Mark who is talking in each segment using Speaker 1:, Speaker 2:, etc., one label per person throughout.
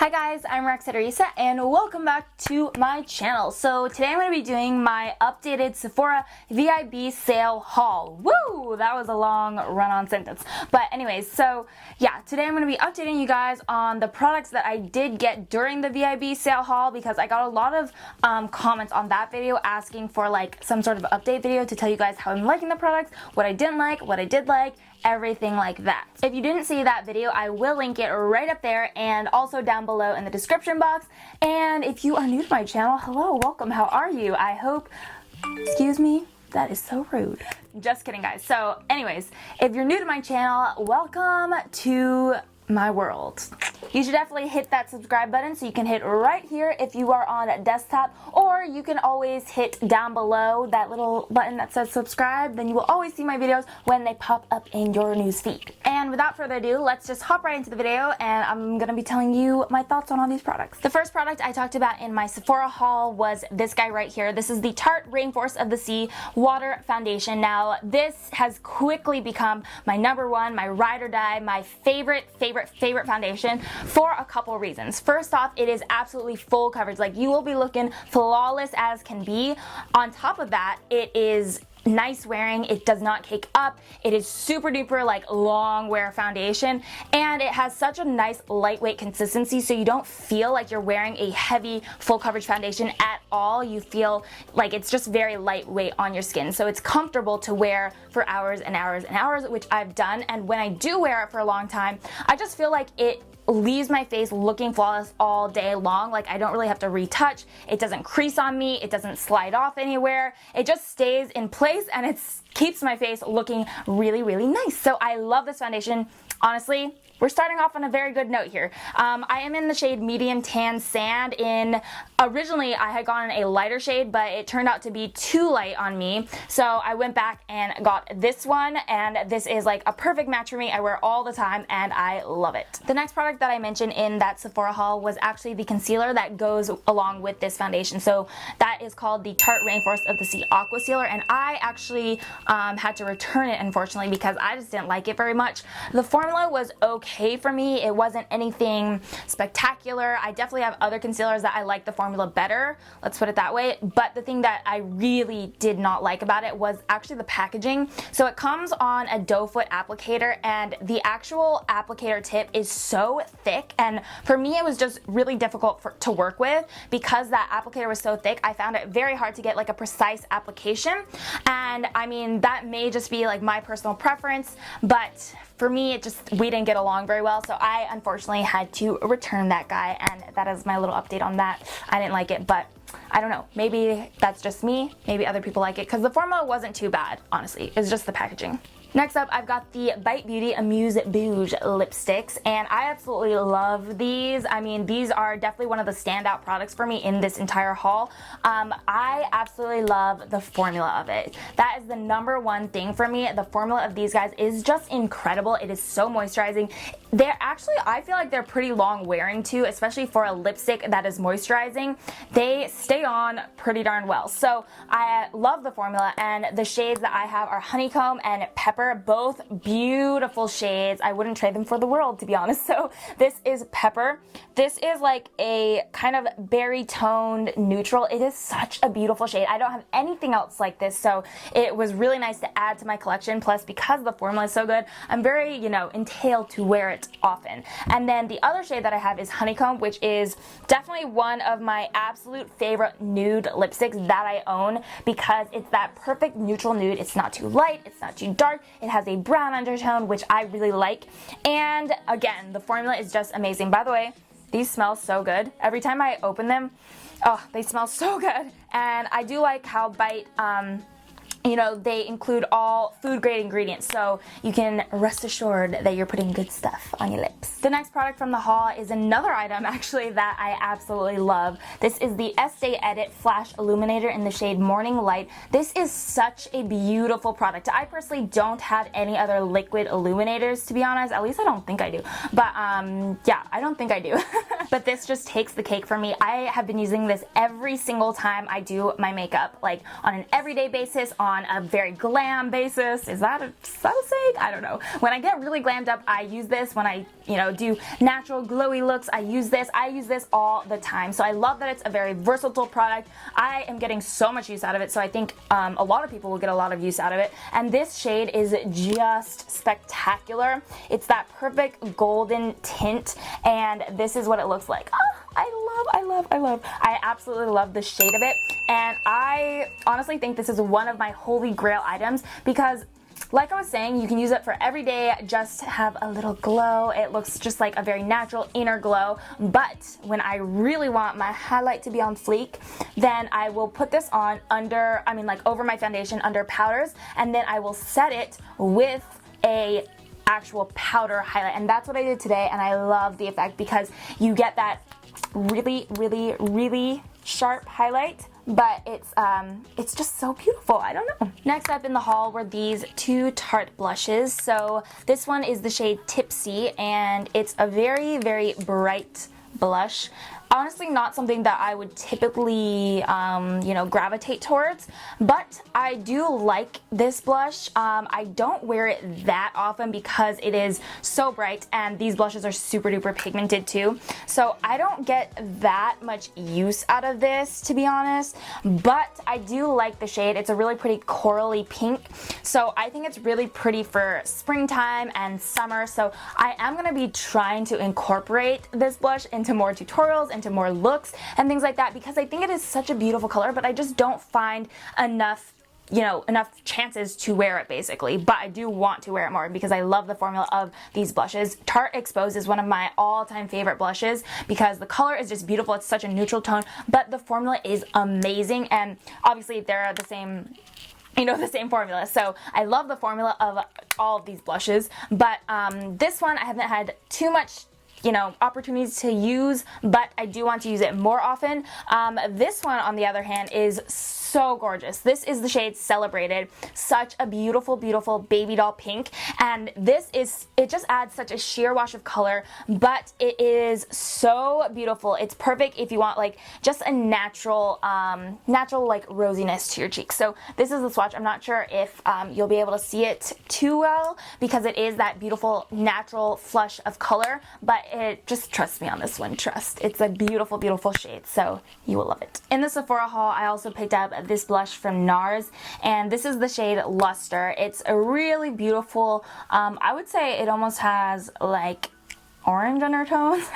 Speaker 1: Hi guys, I'm Roxette Arisa and welcome back to my channel. So today I'm going to be doing my updated Sephora VIB sale haul. Woo! That was a long run-on sentence. But anyways, so yeah, today I'm going to be updating you guys on the products that I did get during the VIB sale haul because I got a lot of comments on that video asking for like some sort of update video to tell you guys how I'm liking the products, what I didn't like, what I did like, everything like that. If you didn't see that video, I will link it right up there and also down below in the description box. And if you are new to my channel, hello, welcome, how are you? I hope, excuse me, that is so rude. Just kidding guys. So anyways, if you're new to my channel, welcome to my world. You should definitely hit that subscribe button so you can hit right here if you are on a desktop, or you can always hit down below that little button that says subscribe. Then you will always see my videos when they pop up in your news feed. And without further ado, let's just hop right into the video and I'm gonna be telling you my thoughts on all these products. The first product I talked about in my Sephora haul was this guy right here. This is the Tarte Rainforest of the Sea Water Foundation. Now this has quickly become my number one, my ride or die, my favorite foundation for a couple reasons. First off, it is absolutely full coverage. Like, you will be looking flawless as can be. On top of that, it is nice wearing, it does not cake up, it is super duper like long wear foundation, and it has such a nice lightweight consistency so you don't feel like you're wearing a heavy full coverage foundation at all. You feel like it's just very lightweight on your skin, so it's comfortable to wear for hours and hours and hours, which I've done. And when I do wear it for a long time, I just feel like it leaves my face looking flawless all day long. Like, I don't really have to retouch. It doesn't crease on me. It doesn't slide off anywhere. It just stays in place and it keeps my face looking really, really nice. So I love this foundation. Honestly, we're starting off on a very good note here. I am in the shade Medium Tan Sand. Originally I had gone in a lighter shade, but it turned out to be too light on me. So I went back and got this one, and this is like a perfect match for me. I wear all the time and I love it. The next product that I mentioned in that Sephora haul was actually the concealer that goes along with this foundation. So that is called the Tarte Rainforest of the Sea Aqua Sealer, and I actually had to return it, unfortunately, because I just didn't like it very much. The formula was okay for me. It wasn't anything spectacular. I definitely have other concealers that I like the formula better, let's put it that way. But the thing that I really did not like about it was actually the packaging. So it comes on a doe foot applicator, and the actual applicator tip is so thick, and for me it was just really difficult to work with because that applicator was so thick. I found it very hard to get like a precise application, and I mean, that may just be like my personal preference, but for me, we didn't get along very well, so I unfortunately had to return that guy, and that is my little update on that. I didn't like it, but I don't know, maybe that's just me, maybe other people like it, because the formula wasn't too bad, honestly. It's just the packaging. Next up, I've got the Bite Beauty Amuse Bouge lipsticks, and I absolutely love these. I mean, these are definitely one of the standout products for me in this entire haul. I absolutely love the formula of it. That is the number one thing for me. The formula of these guys is just incredible. It is so moisturizing. They're actually, I feel like they're pretty long wearing too, especially for a lipstick that is moisturizing. They stay on pretty darn well. So I love the formula, and the shades that I have are Honeycomb and Pepper, both beautiful shades. I wouldn't trade them for the world, to be honest. So this is Pepper. This is like a kind of berry toned neutral. It is such a beautiful shade. I don't have anything else like this, so it was really nice to add to my collection. Plus, because the formula is so good, I'm very, entailed to wear it often. And then the other shade that I have is Honeycomb, which is definitely one of my absolute favorite nude lipsticks that I own because it's that perfect neutral nude. It's not too light, it's not too dark, it has a brown undertone, which I really like. And again, the formula is just amazing. By the way, these smell so good. Every time I open them, oh, they smell so good. And I do like how Bite, they include all food grade ingredients, so you can rest assured that you're putting good stuff on your lips. The next product from the haul is another item actually that I absolutely love. This is the Estee Edit Flash Illuminator in the shade Morning Light. This is such a beautiful product. I personally don't have any other liquid illuminators, to be honest. At least I don't think I do. But yeah, I don't think I do. But this just takes the cake for me. I have been using this every single time I do my makeup, like on an everyday basis, on on a very glam basis. Is that a saying? I don't know. When I get really glammed up, I use this. When I, do natural glowy looks, I use this. I use this all the time. So I love that it's a very versatile product. I am getting so much use out of it, so I think a lot of people will get a lot of use out of it. And this shade is just spectacular. It's that perfect golden tint, and this is what it looks like. Oh, I love. I absolutely love the shade of it, and I honestly think this is one of my holy grail items because, like I was saying, you can use it for every day, just to have a little glow. It looks just like a very natural inner glow, but when I really want my highlight to be on fleek, then I will put this on over my foundation, under powders, and then I will set it with a actual powder highlight. And that's what I did today, and I love the effect because you get that really sharp highlight, but it's just so beautiful. I don't know. Next up in the haul were these two Tarte blushes. So this one is the shade Tipsy, and it's a very bright blush. Honestly, not something that I would typically, gravitate towards, but I do like this blush. I don't wear it that often because it is so bright, and these blushes are super duper pigmented too. So I don't get that much use out of this, to be honest, but I do like the shade. It's a really pretty corally pink, so I think it's really pretty for springtime and summer. So I am going to be trying to incorporate this blush into more tutorials, into more looks and things like that, because I think it is such a beautiful color, but I just don't find enough chances to wear it basically. But I do want to wear it more because I love the formula of these blushes. Tarte Exposed is one of my all-time favorite blushes because the color is just beautiful. It's such a neutral tone, but the formula is amazing, and obviously they're the same, the same formula. So I love the formula of all of these blushes, but this one I haven't had too much opportunities to use, but I do want to use it more often. This one, on the other hand, is so gorgeous. This is the shade Celebrated. Such a beautiful baby doll pink, and it just adds such a sheer wash of color, but it is so beautiful. It's perfect if you want just a natural rosiness to your cheeks. So this is the swatch. I'm not sure if you'll be able to see it too well because it is that beautiful natural flush of color, but just trust me on this one. Trust. It's a beautiful shade, so you will love it. In the Sephora haul, I also picked up this blush from NARS, and this is the shade Luster. It's a really beautiful, I would say it almost has orange undertones.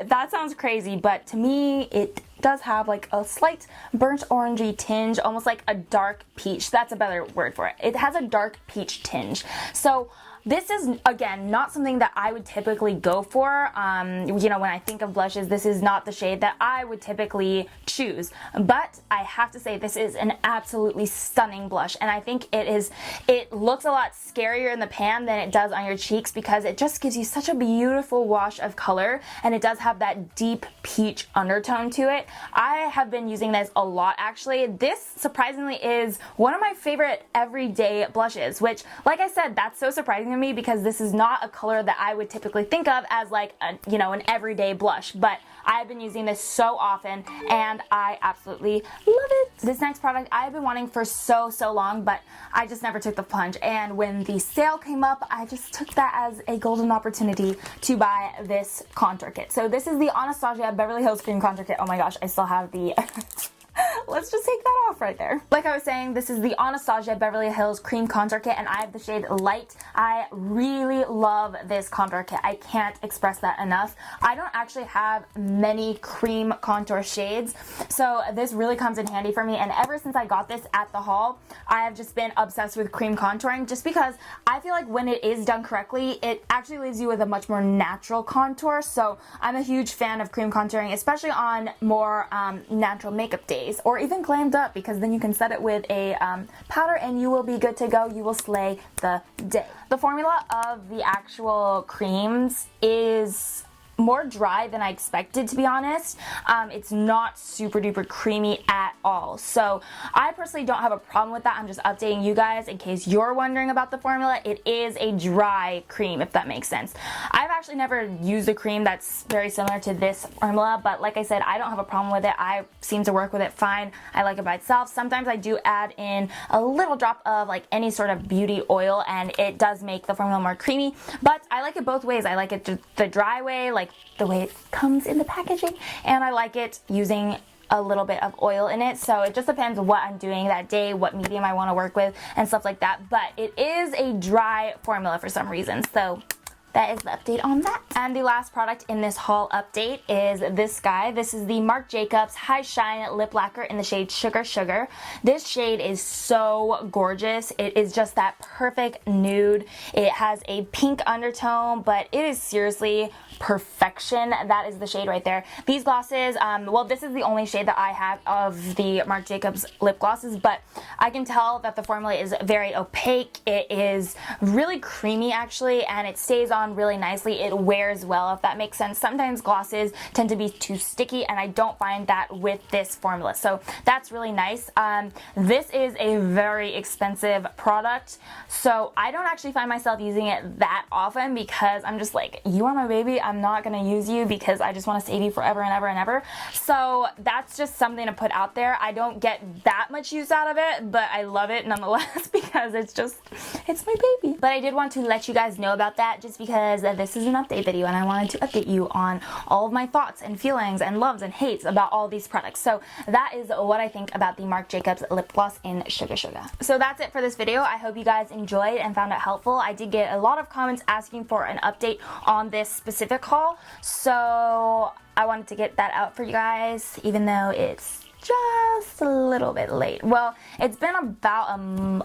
Speaker 1: That sounds crazy, but to me it does have a slight burnt orangey tinge, almost like a dark peach. That's a better word for it. It has a dark peach tinge. So this is, again, not something that I would typically go for. When I think of blushes, this is not the shade that I would typically choose. But I have to say, this is an absolutely stunning blush. And I think it looks a lot scarier in the pan than it does on your cheeks because it just gives you such a beautiful wash of color. And it does have that deep peach undertone to it. I have been using this a lot, actually. This, surprisingly, is one of my favorite everyday blushes, which, like I said, that's so surprising to me because this is not a color that I would typically think of as an everyday blush, but I've been using this so often and I absolutely love it. This next product I've been wanting for so long, but I just never took the plunge, and when the sale came up, I just took that as a golden opportunity to buy this contour kit. So this is the Anastasia Beverly Hills Cream Contour Kit. Oh my gosh, I still have the let's just take that off right there. Like I was saying, this is the Anastasia Beverly Hills Cream Contour Kit, and I have the shade Light. I really love this contour kit. I can't express that enough. I don't actually have many cream contour shades, so this really comes in handy for me, and ever since I got this at the haul, I have just been obsessed with cream contouring just because I feel like when it is done correctly, it actually leaves you with a much more natural contour. So I'm a huge fan of cream contouring, especially on more natural makeup days, or even glammed up, because then you can set it with a powder and you will be good to go. You will slay the day. The formula of the actual creams is more dry than I expected, to be honest. It's not super duper creamy at all. So I personally don't have a problem with that. I'm just updating you guys in case you're wondering about the formula. It is a dry cream, if that makes sense. I've actually never used a cream that's very similar to this formula, but like I said, I don't have a problem with it. I seem to work with it fine. I like it by itself. Sometimes I do add in a little drop of like any sort of beauty oil, and it does make the formula more creamy, but I like it both ways. I like it the dry way, like the way it comes in the packaging, and I like it using a little bit of oil in it. So it just depends what I'm doing that day, what medium I want to work with and stuff like that. But it is a dry formula for some reason, so that is the update on that. And the last product in this haul update is this guy. This is the Marc Jacobs High Shine Lip Lacquer in the shade Sugar Sugar. This shade is so gorgeous. It is just that perfect nude. It has a pink undertone, but it is seriously perfection. That is the shade right there. These glosses, well, this is the only shade that I have of the Marc Jacobs lip glosses, but I can tell that the formula is very opaque. It is really creamy actually, and it stays on really nicely. It wears well, if that makes sense. Sometimes glosses tend to be too sticky, and I don't find that with this formula, so that's really nice. This is a very expensive product, so I don't actually find myself using it that often because I'm just like, you are my baby, I'm not gonna use you because I just want to save you forever and ever and ever. So that's just something to put out there. I don't get that much use out of it, but I love it nonetheless because it's my baby. But I did want to let you guys know about that just because this is an update video, and I wanted to update you on all of my thoughts and feelings and loves and hates about all these products. So that is what I think about the Marc Jacobs lip gloss in Sugar Sugar. So that's it for this video. I hope you guys enjoyed and found it helpful. I did get a lot of comments asking for an update on this specific haul, so I wanted to get that out for you guys, even though it's just a little bit late. Well, it's been about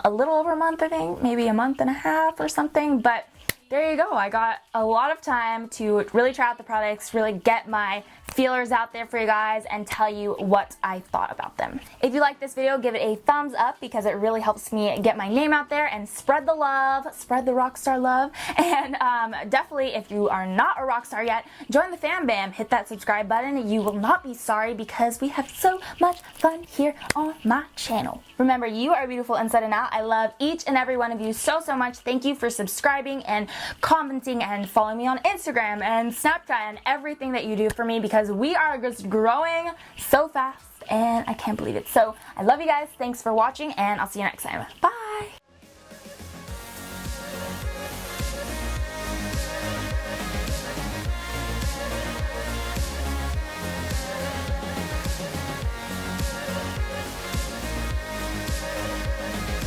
Speaker 1: a little over a month, I think, maybe a month and a half or something, but there you go. I got a lot of time to really try out the products, really get my feelers out there for you guys and tell you what I thought about them. If you like this video, give it a thumbs up because it really helps me get my name out there and spread the love, spread the rockstar love. And definitely, if you are not a rockstar yet, join the fam bam, hit that subscribe button. You will not be sorry because we have so much fun here on my channel. Remember, you are beautiful inside and out. I love each and every one of you so much. Thank you for subscribing and commenting and following me on Instagram and Snapchat and everything that you do for me, because we are just growing so fast and I can't believe it. So I love you guys. Thanks for watching, and I'll see you next time. Bye.